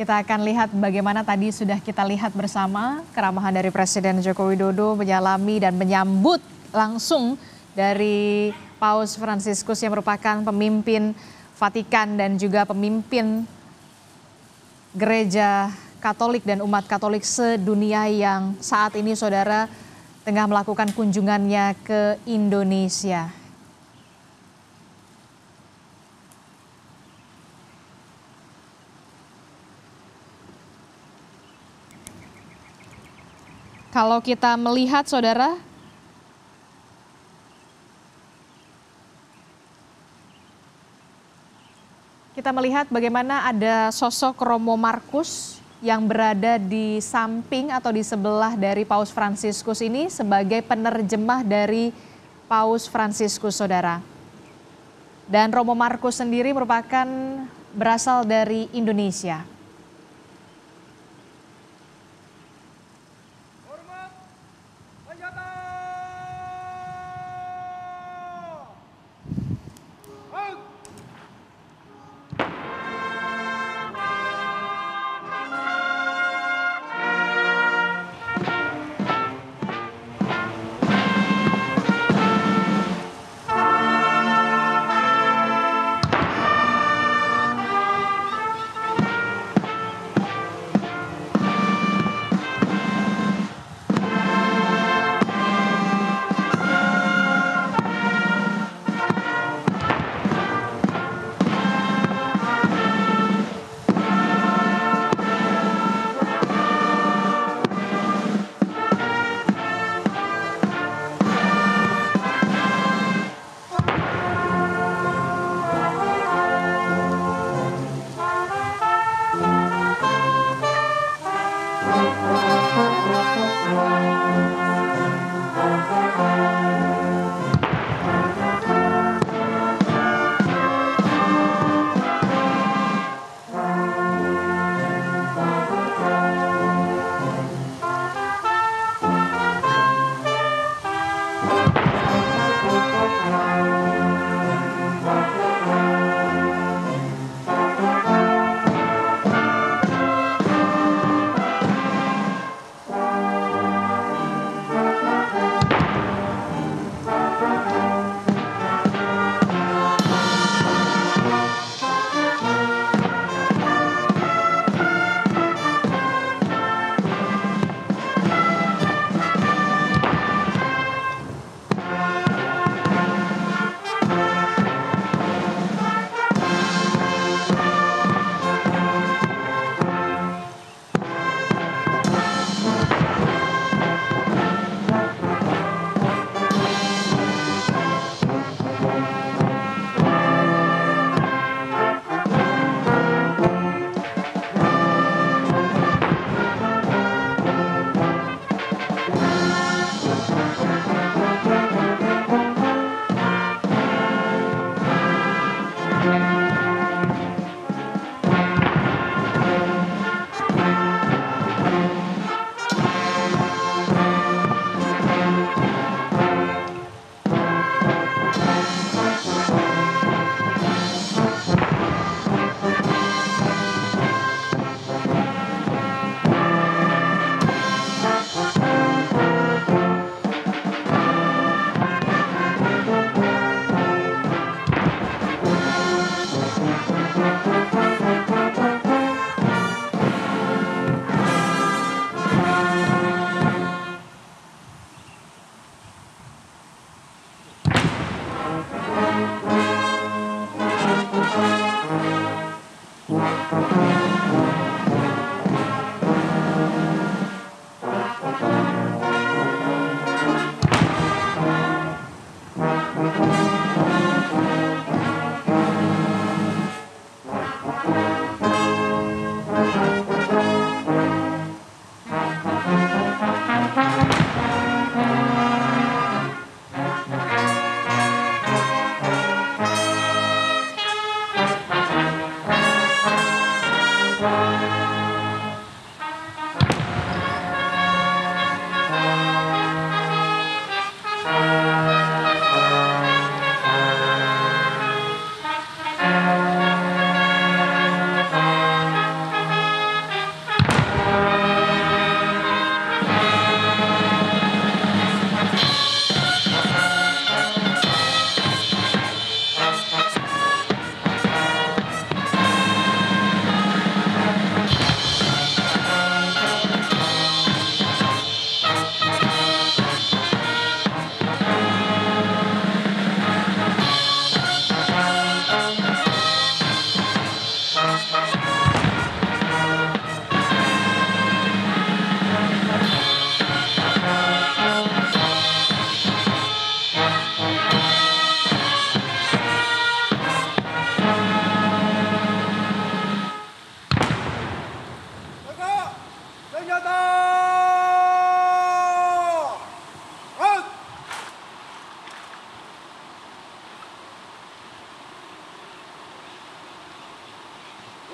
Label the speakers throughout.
Speaker 1: Kita akan lihat bagaimana tadi sudah kita lihat bersama keramahan dari Presiden Joko Widodo menyalami dan menyambut langsung dari Paus Fransiskus yang merupakan pemimpin Vatikan dan juga pemimpin Gereja Katolik dan umat Katolik sedunia yang saat ini saudara tengah melakukan kunjungannya ke Indonesia. Kalau kita melihat saudara, kita melihat bagaimana ada sosok Romo Markus yang berada di samping atau di sebelah dari Paus Fransiskus ini sebagai penerjemah dari Paus Fransiskus saudara. Dan Romo Markus sendiri merupakan berasal dari Indonesia.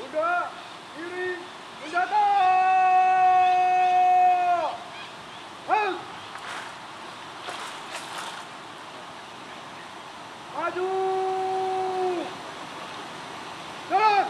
Speaker 2: Kuda kiri senjata. Halt. Maju. Jalan.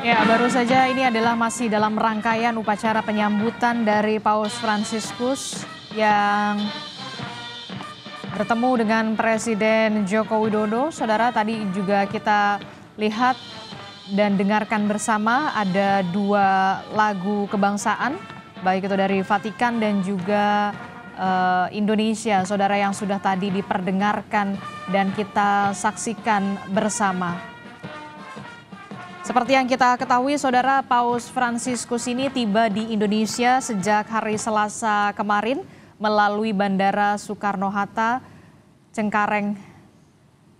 Speaker 1: Ya, baru saja ini adalah masih dalam rangkaian upacara penyambutan dari Paus Fransiskus yang bertemu dengan Presiden Joko Widodo. Saudara, tadi juga kita lihat dan dengarkan bersama ada 2 lagu kebangsaan, baik itu dari Vatikan dan juga Indonesia, saudara, yang sudah tadi diperdengarkan dan kita saksikan bersama. Seperti yang kita ketahui, saudara, Paus Fransiskus ini tiba di Indonesia sejak hari Selasa kemarin melalui Bandara Soekarno-Hatta, Cengkareng,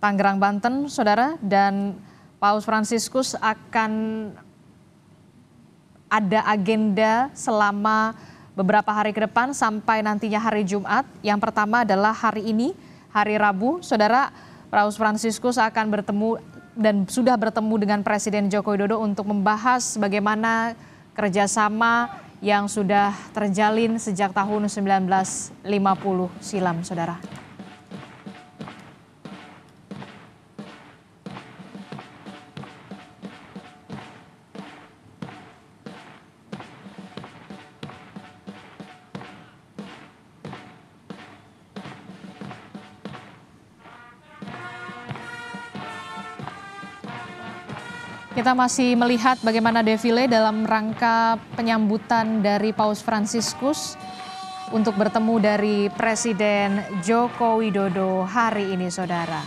Speaker 1: Tangerang, Banten, saudara. Dan Paus Fransiskus akan ada agenda selama beberapa hari ke depan sampai nantinya hari Jumat. Yang pertama adalah hari ini, hari Rabu, saudara. Paus Fransiskus akan bertemu dan sudah bertemu dengan Presiden Joko Widodo untuk membahas bagaimana kerjasama yang sudah terjalin sejak tahun 1950 silam, saudara. Kita masih melihat bagaimana defile dalam rangka penyambutan dari Paus Fransiskus untuk bertemu dari Presiden Joko Widodo hari ini, saudara.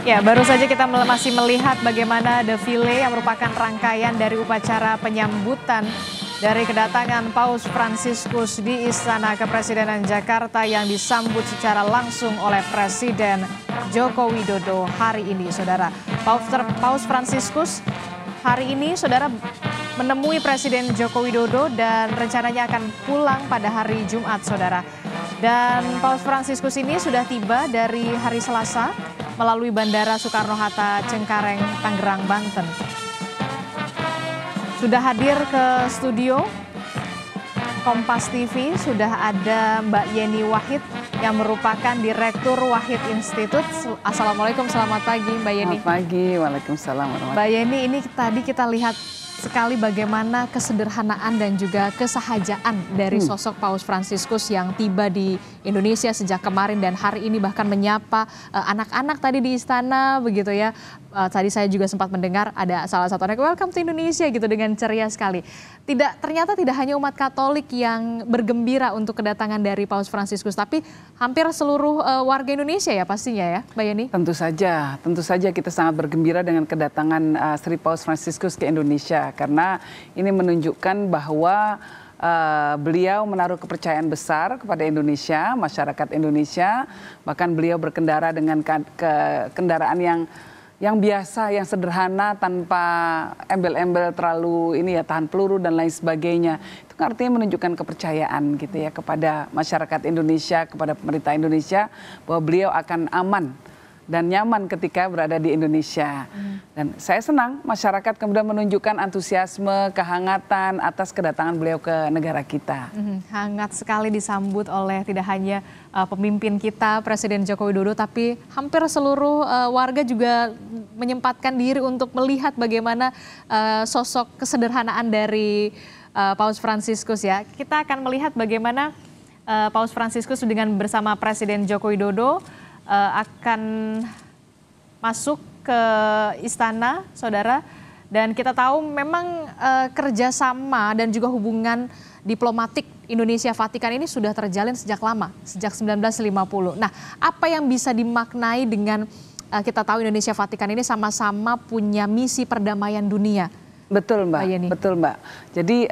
Speaker 1: Ya, baru saja kita masih melihat bagaimana defile yang merupakan rangkaian dari upacara penyambutan dari kedatangan Paus Fransiskus di Istana Kepresidenan Jakarta yang disambut secara langsung oleh Presiden Joko Widodo hari ini, saudara. Paus Fransiskus hari ini, saudara, menemui Presiden Joko Widodo dan rencananya akan pulang pada hari Jumat, saudara. Dan Paus Fransiskus ini sudah tiba dari hari Selasa melalui Bandara Soekarno-Hatta, Cengkareng, Tangerang, Banten. Sudah hadir ke studio Kompas TV, sudah ada Mbak Yeni Wahid yang merupakan Direktur Wahid Institute. Assalamualaikum, selamat pagi Mbak Yeni.
Speaker 3: Selamat pagi, waalaikumsalam warahmatullahi wabarakatuh.
Speaker 1: Mbak Yeni, ini tadi kita lihat sekali bagaimana kesederhanaan dan juga kesahajaan dari sosok Paus Fransiskus yang tiba di Indonesia sejak kemarin dan hari ini bahkan menyapa anak-anak tadi di istana begitu ya. Tadi saya juga sempat mendengar ada salah satu anak welcome to Indonesia gitu dengan ceria sekali. Ternyata tidak hanya umat Katolik yang bergembira untuk kedatangan dari Paus Fransiskus, tapi hampir seluruh warga Indonesia ya pastinya ya, Mbak Yeni?
Speaker 3: Tentu saja kita sangat bergembira dengan kedatangan Sri Paus Fransiskus ke Indonesia karena ini menunjukkan bahwa beliau menaruh kepercayaan besar kepada Indonesia, masyarakat Indonesia, bahkan beliau berkendara dengan kendaraan yang biasa, yang sederhana tanpa embel-embel terlalu ini ya tahan peluru dan lain sebagainya. Itu artinya menunjukkan kepercayaan gitu ya kepada masyarakat Indonesia, kepada pemerintah Indonesia bahwa beliau akan aman dan nyaman ketika berada di Indonesia. Dan saya senang masyarakat kemudian menunjukkan antusiasme, kehangatan atas kedatangan beliau ke negara kita.
Speaker 1: Hangat sekali disambut oleh tidak hanya pemimpin kita, Presiden Joko Widodo, tapi hampir seluruh warga juga menyempatkan diri untuk melihat bagaimana sosok kesederhanaan dari Paus Fransiskus ya. Kita akan melihat bagaimana Paus Fransiskus dengan bersama Presiden Joko Widodo akan masuk ke istana, saudara. Dan kita tahu memang kerjasama dan juga hubungan diplomatik Indonesia-Vatikan ini sudah terjalin sejak lama, sejak 1950. Nah, apa yang bisa dimaknai dengan kita tahu Indonesia-Vatikan ini sama-sama punya misi perdamaian dunia?
Speaker 3: Betul Mbak, betul Mbak. Jadi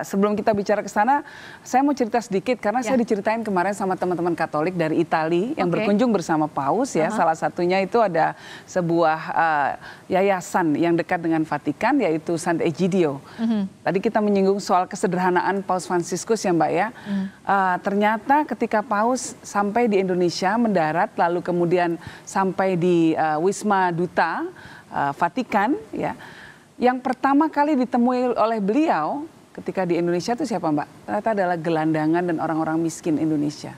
Speaker 3: sebelum kita bicara ke sana, saya mau cerita sedikit karena saya diceritain kemarin sama teman-teman Katolik dari Italia yang berkunjung bersama Paus ya. Salah satunya itu ada sebuah yayasan yang dekat dengan Vatikan yaitu Sant'Egidio. Tadi kita menyinggung soal kesederhanaan Paus Fransiskus ya Mbak ya. Ternyata ketika Paus sampai di Indonesia mendarat lalu kemudian sampai di Wisma Duta Vatikan ya. Yang pertama kali ditemui oleh beliau ketika di Indonesia itu siapa Mbak? Ternyata adalah gelandangan dan orang-orang miskin Indonesia.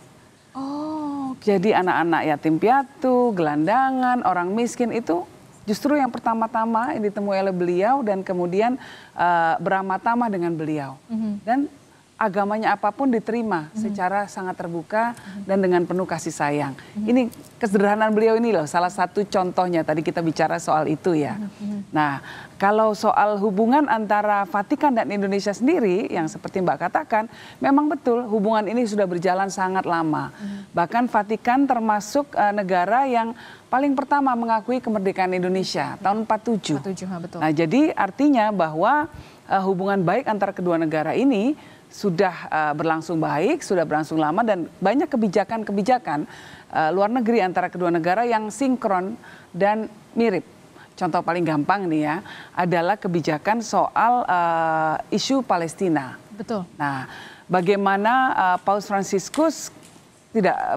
Speaker 1: Oh,
Speaker 3: jadi anak-anak yatim piatu, gelandangan, orang miskin itu justru yang pertama-tama yang ditemui oleh beliau dan kemudian beramah tamah dengan beliau. Dan agamanya apapun diterima secara sangat terbuka dan dengan penuh kasih sayang. Ini kesederhanaan beliau ini loh, salah satu contohnya tadi kita bicara soal itu ya. Nah, kalau soal hubungan antara Vatikan dan Indonesia sendiri, yang seperti Mbak katakan, memang betul hubungan ini sudah berjalan sangat lama. Bahkan Vatikan termasuk negara yang paling pertama mengakui kemerdekaan Indonesia tahun 47.
Speaker 1: Betul.
Speaker 3: Nah, jadi artinya bahwa hubungan baik antara kedua negara ini sudah berlangsung baik, sudah berlangsung lama dan banyak kebijakan-kebijakan luar negeri antara kedua negara yang sinkron dan mirip. Contoh paling gampang nih ya, adalah kebijakan soal isu Palestina.
Speaker 1: Betul.
Speaker 3: Nah, bagaimana Paus Fransiskus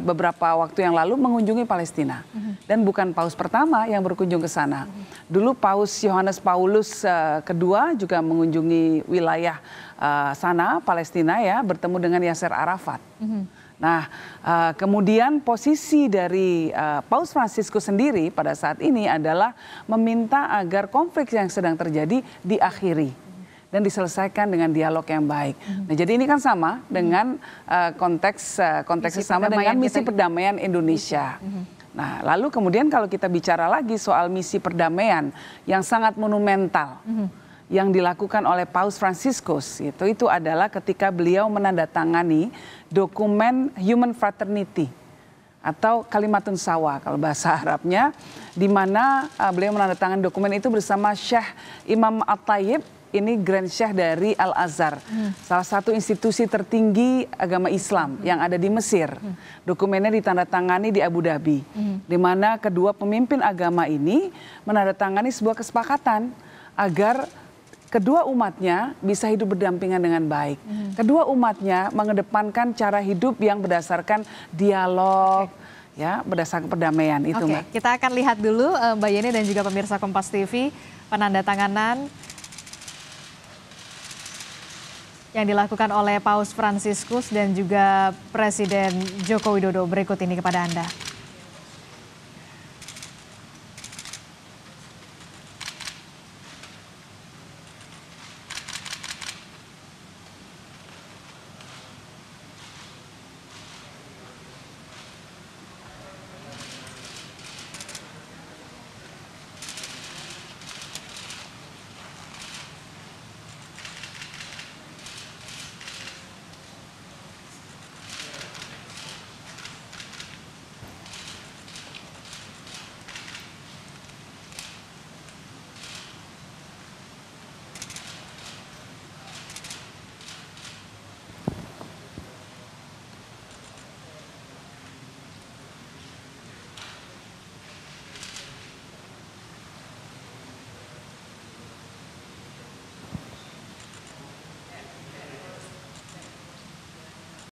Speaker 3: beberapa waktu yang lalu mengunjungi Palestina. Dan bukan Paus pertama yang berkunjung ke sana. Dulu Paus Yohanes Paulus kedua juga mengunjungi wilayah sana, Palestina ya, bertemu dengan Yasser Arafat. Nah, kemudian posisi dari Paus Fransiskus sendiri pada saat ini adalah meminta agar konflik yang sedang terjadi diakhiri dan diselesaikan dengan dialog yang baik. Nah, jadi ini kan sama dengan konteks sama dengan misi perdamaian Indonesia. Nah, lalu kemudian kalau kita bicara lagi soal misi perdamaian yang sangat monumental yang dilakukan oleh Paus Fransiskus itu adalah ketika beliau menandatangani dokumen Human Fraternity atau Kalimatun Sawa kalau bahasa Arabnya, di mana beliau menandatangani dokumen itu bersama Syekh Imam At-Thayyib. Ini Grand Syekh dari Al-Azhar, salah satu institusi tertinggi agama Islam yang ada di Mesir. Dokumennya ditandatangani di Abu Dhabi, di mana kedua pemimpin agama ini menandatangani sebuah kesepakatan agar kedua umatnya bisa hidup berdampingan dengan baik. Kedua umatnya mengedepankan cara hidup yang berdasarkan dialog, ya, berdasarkan perdamaian itu, Mbak.
Speaker 1: Kita akan lihat dulu Mbak Yeni dan juga pemirsa Kompas TV penandatanganan yang dilakukan oleh Paus Fransiskus dan juga Presiden Joko Widodo berikut ini kepada Anda.